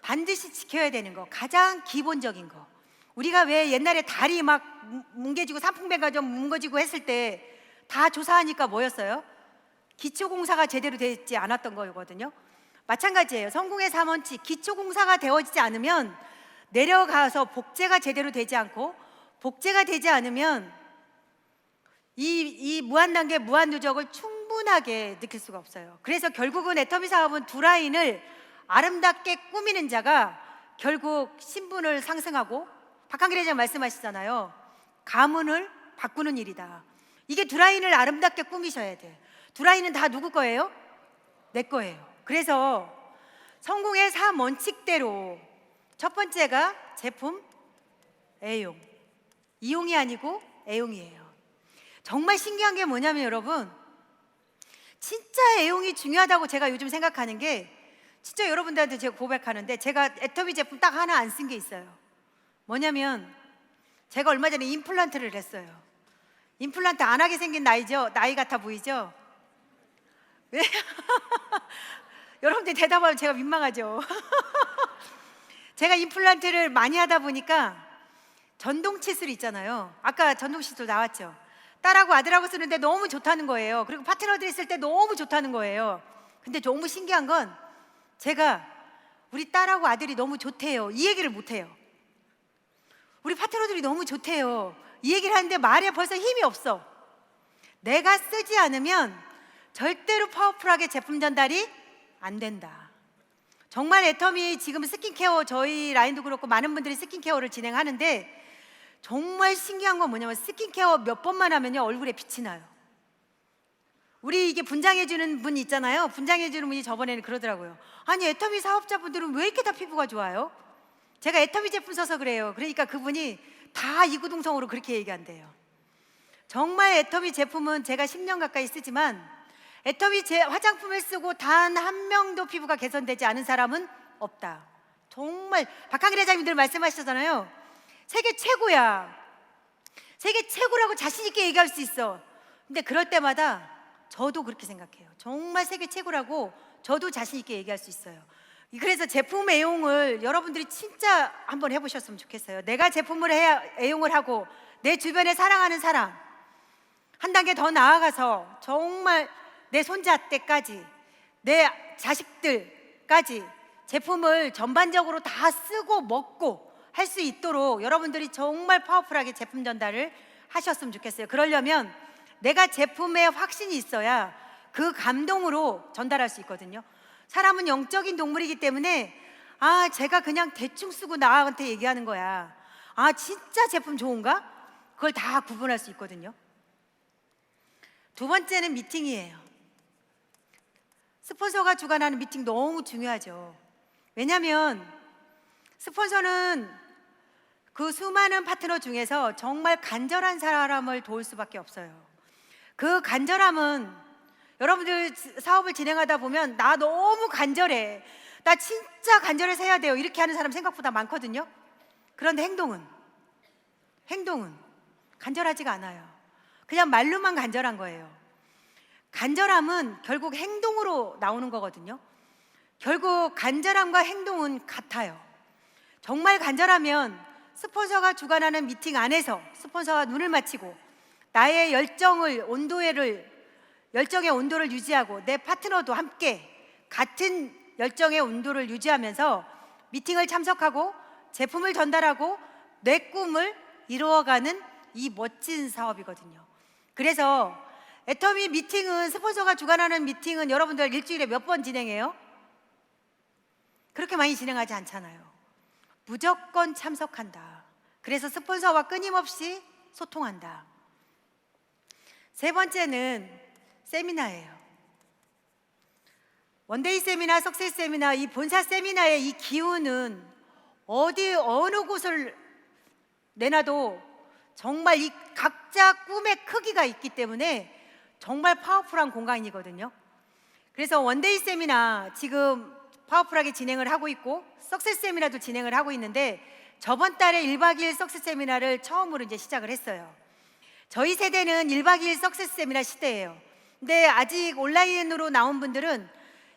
반드시 지켜야 되는 거, 가장 기본적인 거. 우리가 왜 옛날에 다리 막 뭉개지고 산풍배가 좀 뭉개지고 했을 때 다 조사하니까 뭐였어요? 기초공사가 제대로 되지 않았던 거거든요. 마찬가지예요. 성공의 3원칙, 기초공사가 되어지지 않으면 내려가서 복제가 제대로 되지 않고, 복제가 되지 않으면 이 무한단계 무한누적을 충분하게 느낄 수가 없어요. 그래서 결국은 애터미 사업은 두 라인을 아름답게 꾸미는 자가 결국 신분을 상승하고, 박한길 회장 말씀하시잖아요. 가문을 바꾸는 일이다. 이게 두 라인을 아름답게 꾸미셔야 돼. 두 라인은 다 누구 거예요? 내 거예요. 그래서 성공의 3원칙대로 첫 번째가 제품 애용. 이용이 아니고 애용이에요. 정말 신기한 게 뭐냐면 여러분, 진짜 애용이 중요하다고 제가 요즘 생각하는 게, 진짜 여러분들한테 제가 고백하는데, 제가 애터미 제품 딱 하나 안 쓴 게 있어요. 뭐냐면 제가 얼마 전에 임플란트를 했어요. 임플란트 안 하게 생긴 나이 같아 보이죠? 왜? 여러분들 대답하면 제가 민망하죠. 제가 임플란트를 많이 하다 보니까 전동 치술 있잖아요. 아까 전동 치술 나왔죠. 딸하고 아들하고 쓰는데 너무 좋다는 거예요. 그리고 파트너들이 쓸 때 너무 좋다는 거예요. 근데 너무 신기한 건 제가 우리 딸하고 아들이 너무 좋대요, 이 얘기를 못해요. 우리 파트너들이 너무 좋대요, 이 얘기를 하는데 말에 벌써 힘이 없어. 내가 쓰지 않으면 절대로 파워풀하게 제품 전달이 안 된다. 정말 애터미 지금 스킨케어, 저희 라인도 그렇고 많은 분들이 스킨케어를 진행하는데 정말 신기한 건 뭐냐면 스킨케어 몇 번만 하면요 얼굴에 빛이 나요. 우리 이게 분장해주는 분 있잖아요. 분장해주는 분이 저번에는 그러더라고요. 아니 애터미 사업자분들은 왜 이렇게 다 피부가 좋아요? 제가 애터미 제품 써서 그래요. 그러니까 그분이 다 이구동성으로 그렇게 얘기한대요. 정말 애터미 제품은 제가 10년 가까이 쓰지만 애터미 화장품을 쓰고 단 한 명도 피부가 개선되지 않은 사람은 없다. 정말 박한길 회장님들 말씀하셨잖아요. 세계 최고야, 세계 최고라고 자신 있게 얘기할 수 있어. 근데 그럴 때마다 저도 그렇게 생각해요. 정말 세계 최고라고 저도 자신 있게 얘기할 수 있어요. 그래서 제품 애용을 여러분들이 진짜 한번 해보셨으면 좋겠어요. 내가 제품을 애용을 하고 내 주변에 사랑하는 사람 한 단계 더 나아가서 정말 내 손자 때까지 내 자식들까지 제품을 전반적으로 다 쓰고 먹고 할 수 있도록 여러분들이 정말 파워풀하게 제품 전달을 하셨으면 좋겠어요. 그러려면 내가 제품에 확신이 있어야 그 감동으로 전달할 수 있거든요. 사람은 영적인 동물이기 때문에 제가 그냥 대충 쓰고 나한테 얘기하는 거야, 진짜 제품 좋은가? 그걸 다 구분할 수 있거든요. 두 번째는 미팅이에요. 스폰서가 주관하는 미팅 너무 중요하죠. 왜냐하면 스폰서는 그 수많은 파트너 중에서 정말 간절한 사람을 도울 수밖에 없어요. 그 간절함은 여러분들 사업을 진행하다 보면 나 너무 간절해, 나 진짜 간절해서 해야 돼요, 이렇게 하는 사람 생각보다 많거든요. 그런데 행동은 간절하지가 않아요. 그냥 말로만 간절한 거예요. 간절함은 결국 행동으로 나오는 거거든요. 결국 간절함과 행동은 같아요. 정말 간절하면 스폰서가 주관하는 미팅 안에서 스폰서와 눈을 맞추고 나의 열정의 온도를 유지하고 내 파트너도 함께 같은 열정의 온도를 유지하면서 미팅을 참석하고 제품을 전달하고 내 꿈을 이루어가는 이 멋진 사업이거든요. 그래서 애터미 미팅은, 스폰서가 주관하는 미팅은 여러분들 일주일에 몇 번 진행해요? 그렇게 많이 진행하지 않잖아요. 무조건 참석한다. 그래서 스폰서와 끊임없이 소통한다. 세 번째는 세미나예요. 원데이 세미나, 석세스 세미나, 이 본사 세미나의 이 기운은 어느 곳을 내놔도 정말 이 각자 꿈의 크기가 있기 때문에 정말 파워풀한 공간이거든요. 그래서 원데이 세미나 지금 파워풀하게 진행을 하고 있고 석세스 세미나도 진행을 하고 있는데 저번 달에 1박 2일 석세스 세미나를 처음으로 이제 시작을 했어요. 저희 세대는 1박 2일 석세스 세미나 시대예요. 근데 아직 온라인으로 나온 분들은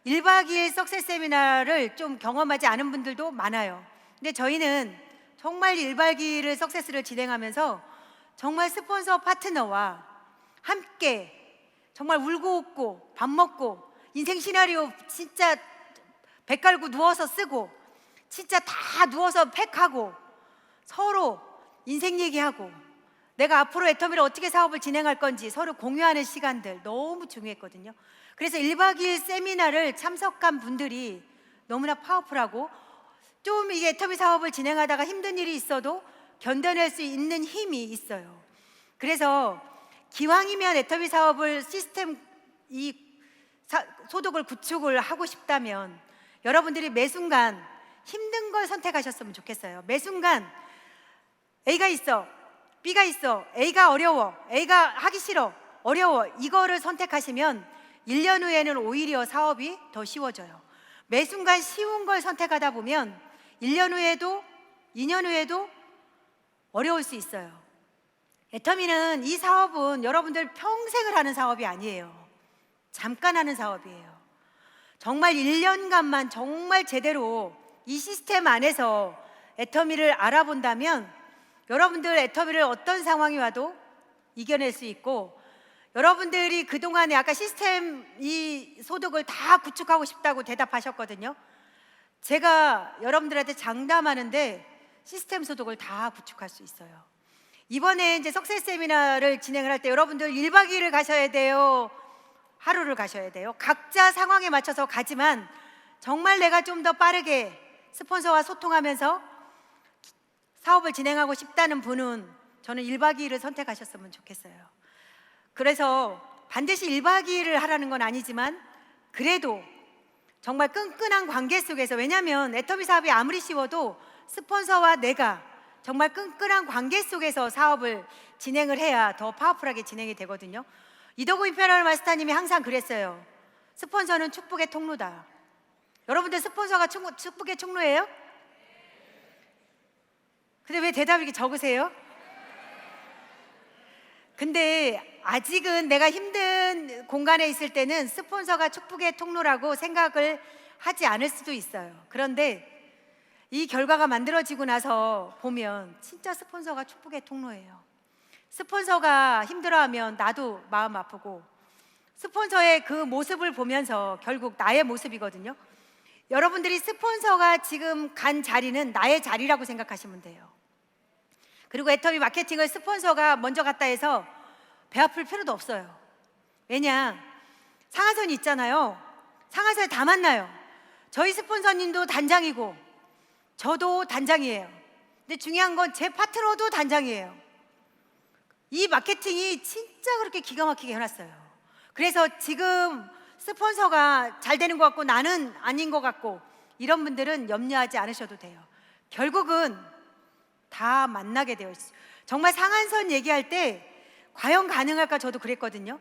1박 2일 석세스 세미나를 좀 경험하지 않은 분들도 많아요. 근데 저희는 정말 1박 2일을 석세스를 진행하면서 정말 스폰서 파트너와 함께 정말 울고 웃고 밥 먹고 인생 시나리오 진짜 배 깔고 누워서 쓰고 진짜 다 누워서 팩하고 서로 인생 얘기하고 내가 앞으로 애터미를 어떻게 사업을 진행할 건지 서로 공유하는 시간들 너무 중요했거든요. 그래서 1박 2일 세미나를 참석한 분들이 너무나 파워풀하고 좀 이게 애터미 사업을 진행하다가 힘든 일이 있어도 견뎌낼 수 있는 힘이 있어요. 그래서 기왕이면 애터미 사업을 시스템 소득을 구축을 하고 싶다면 여러분들이 매 순간 힘든 걸 선택하셨으면 좋겠어요. 매 순간 A가 있어, B가 있어, A가 어려워, A가 하기 싫어, 어려워, 이거를 선택하시면 1년 후에는 오히려 사업이 더 쉬워져요. 매 순간 쉬운 걸 선택하다 보면 1년 후에도 2년 후에도 어려울 수 있어요. 애터미는 이 사업은 여러분들 평생을 하는 사업이 아니에요. 잠깐 하는 사업이에요. 정말 1년간만 정말 제대로 이 시스템 안에서 애터미를 알아본다면 여러분들 애터미를 어떤 상황이 와도 이겨낼 수 있고, 여러분들이 그동안에 아까 시스템 이 소득을 다 구축하고 싶다고 대답하셨거든요. 제가 여러분들한테 장담하는데 시스템 소득을 다 구축할 수 있어요. 이번에 이제 석세 세미나를 진행을 할 때 여러분들 1박 2일을 가셔야 돼요? 하루를 가셔야 돼요? 각자 상황에 맞춰서 가지만 정말 내가 좀 더 빠르게 스폰서와 소통하면서 사업을 진행하고 싶다는 분은 저는 1박 2일을 선택하셨으면 좋겠어요. 그래서 반드시 1박 2일을 하라는 건 아니지만 그래도 정말 끈끈한 관계 속에서, 왜냐하면 애터미 사업이 아무리 쉬워도 스폰서와 내가 정말 끈끈한 관계 속에서 사업을 진행을 해야 더 파워풀하게 진행이 되거든요. 이도구 임페리얼 마스터님이 항상 그랬어요. 스폰서는 축복의 통로다. 여러분들 스폰서가 축복의 통로예요? 근데 왜 대답이 이렇게 적으세요? 근데 아직은 내가 힘든 공간에 있을 때는 스폰서가 축복의 통로라고 생각을 하지 않을 수도 있어요. 그런데 이 결과가 만들어지고 나서 보면 진짜 스폰서가 축복의 통로예요. 스폰서가 힘들어하면 나도 마음 아프고, 스폰서의 그 모습을 보면서 결국 나의 모습이거든요. 여러분들이 스폰서가 지금 간 자리는 나의 자리라고 생각하시면 돼요. 그리고 애터미 마케팅을 스폰서가 먼저 갔다 해서 배 아플 필요도 없어요. 왜냐, 상한선이 있잖아요. 상한선에 다 만나요. 저희 스폰서님도 단장이고 저도 단장이에요. 근데 중요한 건 제 파트너도 단장이에요. 이 마케팅이 진짜 그렇게 기가 막히게 해놨어요. 그래서 지금 스폰서가 잘 되는 것 같고 나는 아닌 것 같고 이런 분들은 염려하지 않으셔도 돼요. 결국은 다 만나게 되어 있어요. 정말 상한선 얘기할 때 과연 가능할까, 저도 그랬거든요.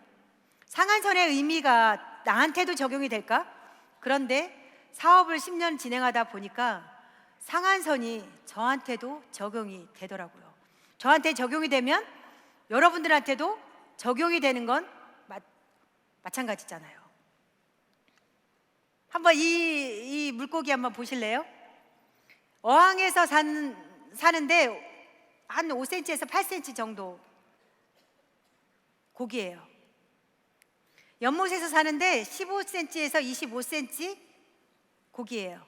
상한선의 의미가 나한테도 적용이 될까? 그런데 사업을 10년 진행하다 보니까 상한선이 저한테도 적용이 되더라고요. 저한테 적용이 되면 여러분들한테도 적용이 되는 건 마찬가지잖아요. 한번 이 물고기 한번 보실래요? 어항에서 사는데 한 5cm에서 8cm 정도 고기예요. 연못에서 사는데 15cm에서 25cm 고기예요.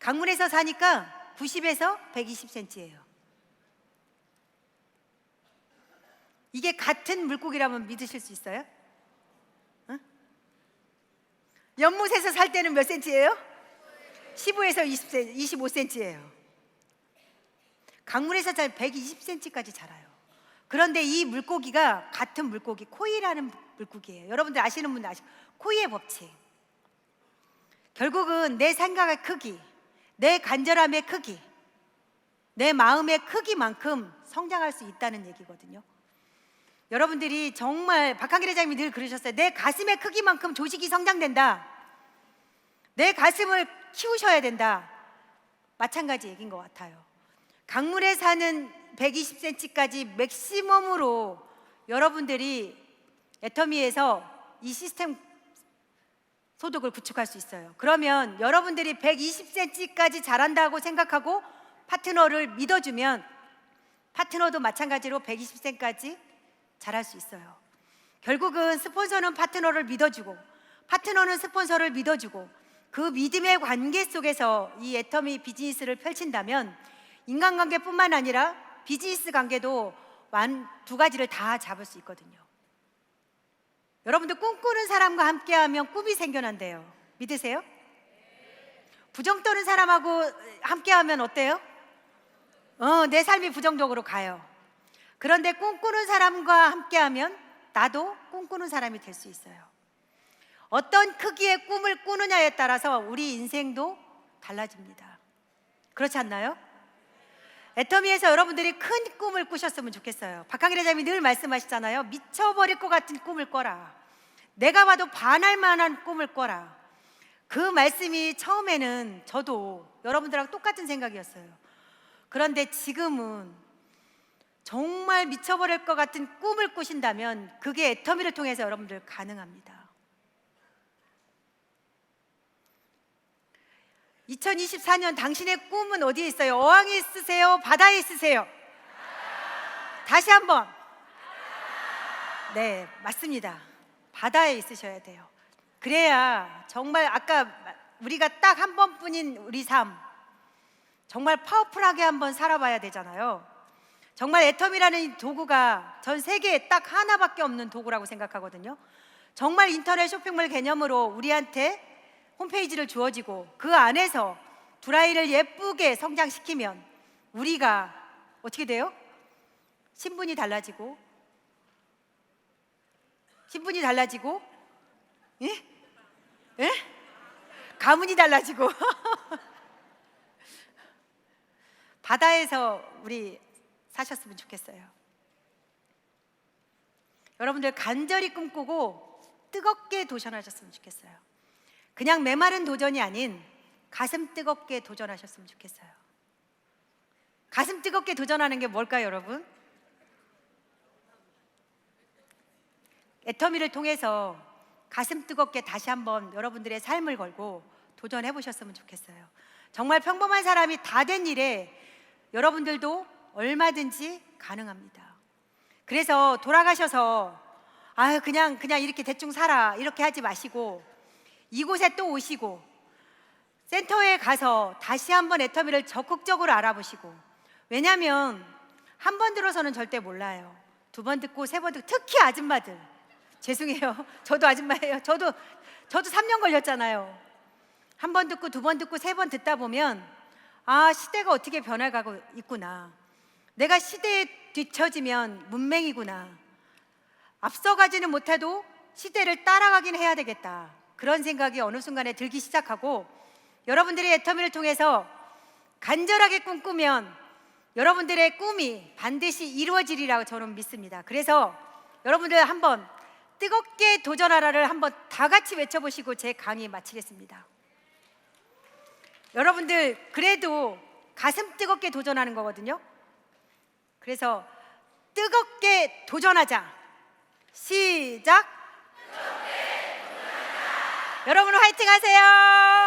강물에서 사니까 90에서 120cm예요. 이게 같은 물고기라면 믿으실 수 있어요? 응? 연못에서 살 때는 몇 cm예요? 15에서 25cm예요. 강물에서 잘 120cm까지 자라요. 그런데 이 물고기가 같은 물고기, 코이라는 물고기예요. 여러분들 아시는 분들 아시죠? 코이의 법칙. 결국은 내 생각의 크기, 내 간절함의 크기, 내 마음의 크기만큼 성장할 수 있다는 얘기거든요. 여러분들이 정말 박한길 회장님이 늘 그러셨어요. 내 가슴의 크기만큼 조직이 성장된다. 내 가슴을 키우셔야 된다. 마찬가지 얘기인 것 같아요. 강물에 사는 120cm까지 맥시멈으로 여러분들이 애터미에서 이 시스템 소득을 구축할 수 있어요. 그러면 여러분들이 120cm까지 자란다고 생각하고 파트너를 믿어주면 파트너도 마찬가지로 120cm까지 자랄 수 있어요. 결국은 스폰서는 파트너를 믿어주고 파트너는 스폰서를 믿어주고 그 믿음의 관계 속에서 이 애터미 비즈니스를 펼친다면 인간관계뿐만 아니라 비즈니스 관계도 두 가지를 다 잡을 수 있거든요. 여러분들 꿈꾸는 사람과 함께하면 꿈이 생겨난대요. 믿으세요? 부정 떠는 사람하고 함께하면 어때요? 내 삶이 부정적으로 가요. 그런데 꿈꾸는 사람과 함께하면 나도 꿈꾸는 사람이 될 수 있어요. 어떤 크기의 꿈을 꾸느냐에 따라서 우리 인생도 달라집니다. 그렇지 않나요? 애터미에서 여러분들이 큰 꿈을 꾸셨으면 좋겠어요. 박한길 회장님이 늘 말씀하시잖아요. 미쳐버릴 것 같은 꿈을 꿔라. 내가 봐도 반할 만한 꿈을 꿔라. 그 말씀이 처음에는 저도 여러분들하고 똑같은 생각이었어요. 그런데 지금은 정말 미쳐버릴 것 같은 꿈을 꾸신다면 그게 애터미를 통해서 여러분들 가능합니다. 2024년 당신의 꿈은 어디에 있어요? 어항에 있으세요? 바다에 있으세요? 다시 한번. 네, 맞습니다. 바다에 있으셔야 돼요. 그래야 정말 아까 우리가 딱 한 번뿐인 우리 삶 정말 파워풀하게 한번 살아봐야 되잖아요. 정말 애터미라는 이 도구가 전 세계에 딱 하나밖에 없는 도구라고 생각하거든요. 정말 인터넷 쇼핑몰 개념으로 우리한테 홈페이지를 주어지고 그 안에서 두 아이를 예쁘게 성장시키면 우리가 어떻게 돼요? 신분이 달라지고 예? 예? 가문이 달라지고 바다에서 우리 사셨으면 좋겠어요. 여러분들 간절히 꿈꾸고 뜨겁게 도전하셨으면 좋겠어요. 그냥 메마른 도전이 아닌 가슴 뜨겁게 도전하셨으면 좋겠어요. 가슴 뜨겁게 도전하는 게 뭘까요, 여러분? 애터미를 통해서 가슴 뜨겁게 다시 한번 여러분들의 삶을 걸고 도전해 보셨으면 좋겠어요. 정말 평범한 사람이 다 된 일에 여러분들도 얼마든지 가능합니다. 그래서 돌아가셔서 그냥 이렇게 대충 살아 이렇게 하지 마시고 이곳에 또 오시고 센터에 가서 다시 한번 애터미를 적극적으로 알아보시고, 왜냐하면 한 번 들어서는 절대 몰라요. 두 번 듣고 세 번 듣고, 특히 아줌마들 죄송해요. 저도 아줌마예요. 저도 3년 걸렸잖아요. 한 번 듣고 두 번 듣고 세 번 듣다 보면 시대가 어떻게 변해가고 있구나. 내가 시대에 뒤처지면 문맹이구나. 앞서가지는 못해도 시대를 따라가긴 해야 되겠다. 그런 생각이 어느 순간에 들기 시작하고, 여러분들의 애터미를 통해서 간절하게 꿈꾸면 여러분들의 꿈이 반드시 이루어지리라고 저는 믿습니다. 그래서 여러분들 한번 뜨겁게 도전하라를 한번 다 같이 외쳐보시고 제 강의 마치겠습니다. 여러분들 그래도 가슴 뜨겁게 도전하는 거거든요. 그래서 뜨겁게 도전하자. 시작. 여러분 화이팅 하세요.